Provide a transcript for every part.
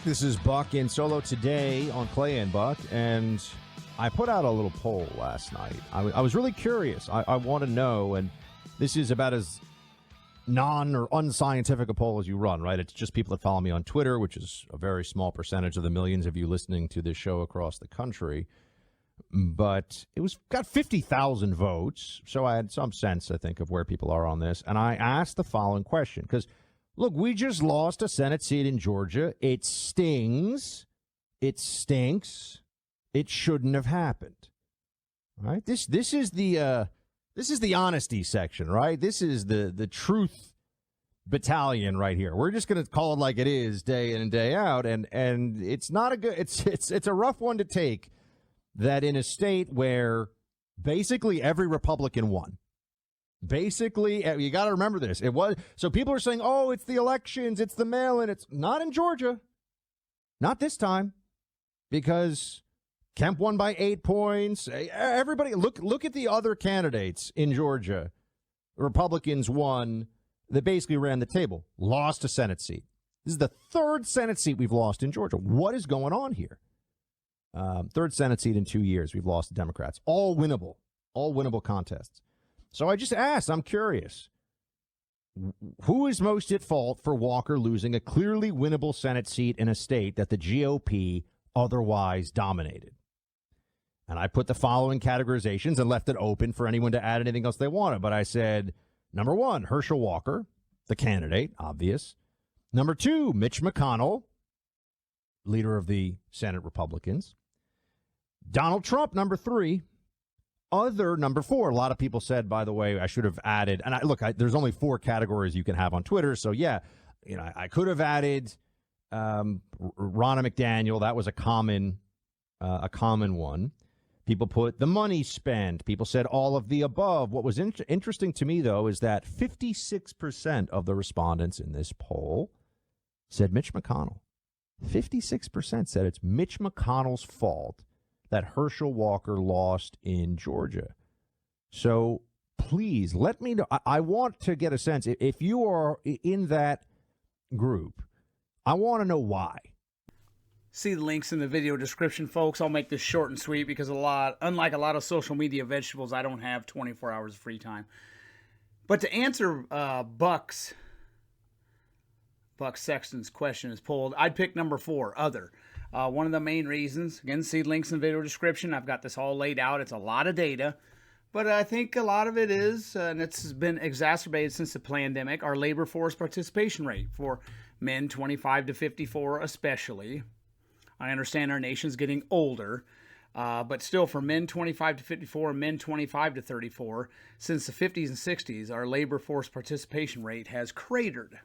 This is Buck in solo today on Clay and Buck, and I put out a little poll last night. I was really curious. I want to know, and this is about as non or unscientific a poll as you run, right? It's just people that follow me on Twitter, which is a very small percentage of the millions of you listening to this show across the country. But it got 50,000 votes, so I had some sense, I think, of where people are on this. And I asked the following question, because look, we just lost a Senate seat in Georgia. It stings. It stinks. It shouldn't have happened. Right? This is the honesty section, right? This is the truth battalion right here. We're just going to call it like it is, day in and day out, and it's not a good. It's a rough one to take. That in a state where basically every Republican won. Basically, you got to remember this. It was so people are saying, "Oh, it's the elections, it's the mail-in." It's not in Georgia, not this time, because Kemp won by 8 points. Everybody, look at the other candidates in Georgia. The Republicans won. They basically ran the table, lost a Senate seat. This is the third Senate seat we've lost in Georgia. What is going on here? Third Senate seat in 2 years we've lost to Democrats. All winnable contests. So I just asked, I'm curious, who is most at fault for Walker losing a clearly winnable Senate seat in a state that the GOP otherwise dominated? And I put the following categorizations and left it open for anyone to add anything else they wanted. But I said, number one, Herschel Walker, the candidate, obvious. Number two, Mitch McConnell, leader of the Senate Republicans. Donald Trump, number three. Other, number four. A lot of people said, by the way, I should have added, and there's only four categories you can have on Twitter. So yeah, I could have added Ronna McDaniel. That was a common one. People put the money spent. People said all of the above. What was interesting to me, though, is that 56% of the respondents in this poll said Mitch McConnell. 56% said it's Mitch McConnell's fault that Herschel Walker lost in Georgia. So please let me know. I want to get a sense. If you are in that group, I want to know why. See the links in the video description, folks. I'll make this short and sweet because unlike a lot of social media vegetables, I don't have 24 hours of free time. But to answer Buck Sexton's question is pulled, I'd pick number four, other. One of the main reasons, again, see links in the video description. I've got this all laid out. It's a lot of data. But I think a lot of it is, and it's been exacerbated since the pandemic, our labor force participation rate for men 25 to 54 especially. I understand our nation's getting older, but still for men 25 to 54 and men 25 to 34, since the 50s and 60s, our labor force participation rate has cratered.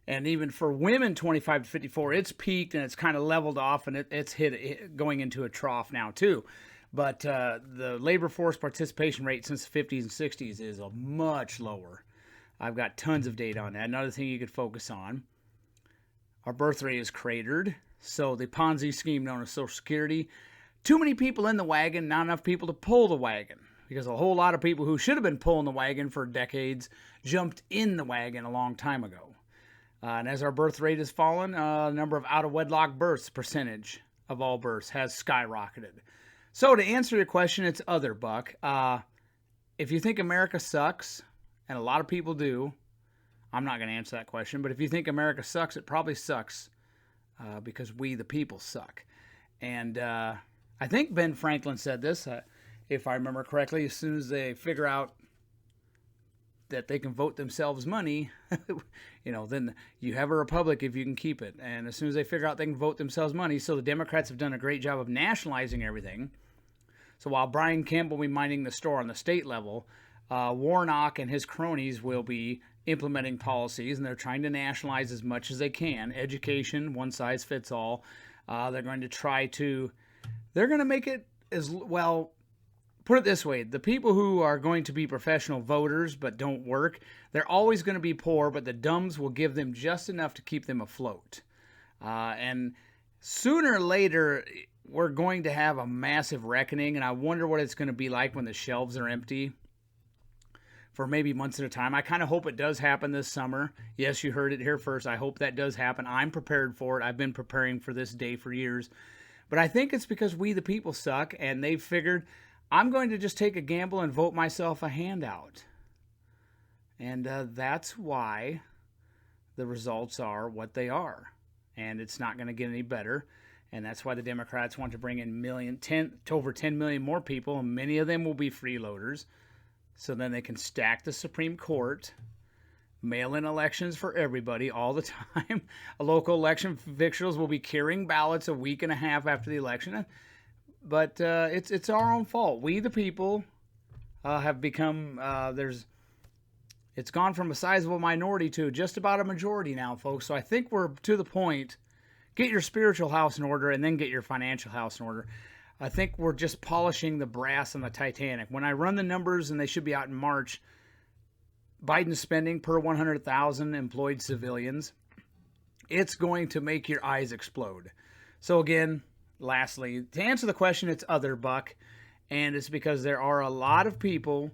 And even for women 25 to 54, it's peaked and it's kind of leveled off, and it's hit going into a trough now too. But the labor force participation rate since the 50s and 60s is much lower. I've got tons of data on that. Another thing you could focus on, our birth rate is cratered. So the Ponzi scheme known as Social Security, too many people in the wagon, not enough people to pull the wagon. Because a whole lot of people who should have been pulling the wagon for decades jumped in the wagon a long time ago. And as our birth rate has fallen, the number of out-of-wedlock births, percentage of all births, has skyrocketed. So to answer your question, it's other, Buck. If you think America sucks, and a lot of people do, I'm not going to answer that question, but if you think America sucks, it probably sucks because we, the people, suck. And I think Ben Franklin said this, if I remember correctly, as soon as they figure out that they can vote themselves money, then you have a republic if you can keep it. And as soon as they figure out they can vote themselves money, so the Democrats have done a great job of nationalizing everything. So while Brian Kemp will be minding the store on the state level, Warnock and his cronies will be implementing policies, and they're trying to nationalize as much as they can. Education, one size fits all. They're going to make it as well. Put it this way, the people who are going to be professional voters but don't work, they're always going to be poor, but the dumbs will give them just enough to keep them afloat. And sooner or later, we're going to have a massive reckoning, and I wonder what it's going to be like when the shelves are empty. for maybe months at a time. I kind of hope it does happen this summer. Yes, you heard it here first. I hope that does happen. I'm prepared for it. I've been preparing for this day for years. But I think it's because we the people suck, and they've figured I'm going to just take a gamble and vote myself a handout. And that's why the results are what they are. And it's not going to get any better. And that's why the Democrats want to bring in over 10 million more people, and many of them will be freeloaders. So then they can stack the Supreme Court, mail-in elections for everybody all the time. Local election officials will be carrying ballots a week and a half after the election. But it's our own fault. We, the people, have become, it's gone from a sizable minority to just about a majority now, folks. So I think we're to the point. Get your spiritual house in order and then get your financial house in order. I think we're just polishing the brass on the Titanic. When I run the numbers, and they should be out in March, Biden's spending per 100,000 employed civilians, it's going to make your eyes explode. So again, lastly, to answer the question, it's other, Buck, and it's because there are a lot of people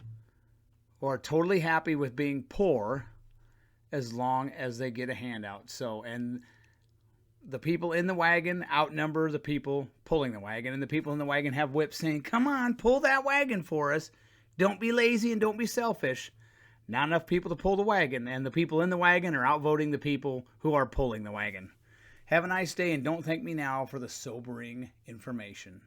who are totally happy with being poor as long as they get a handout. So, and the people in the wagon outnumber the people pulling the wagon, and the people in the wagon have whips saying, come on, pull that wagon for us. Don't be lazy and don't be selfish. Not enough people to pull the wagon, and the people in the wagon are outvoting the people who are pulling the wagon. Have a nice day, and don't thank me now for the sobering information.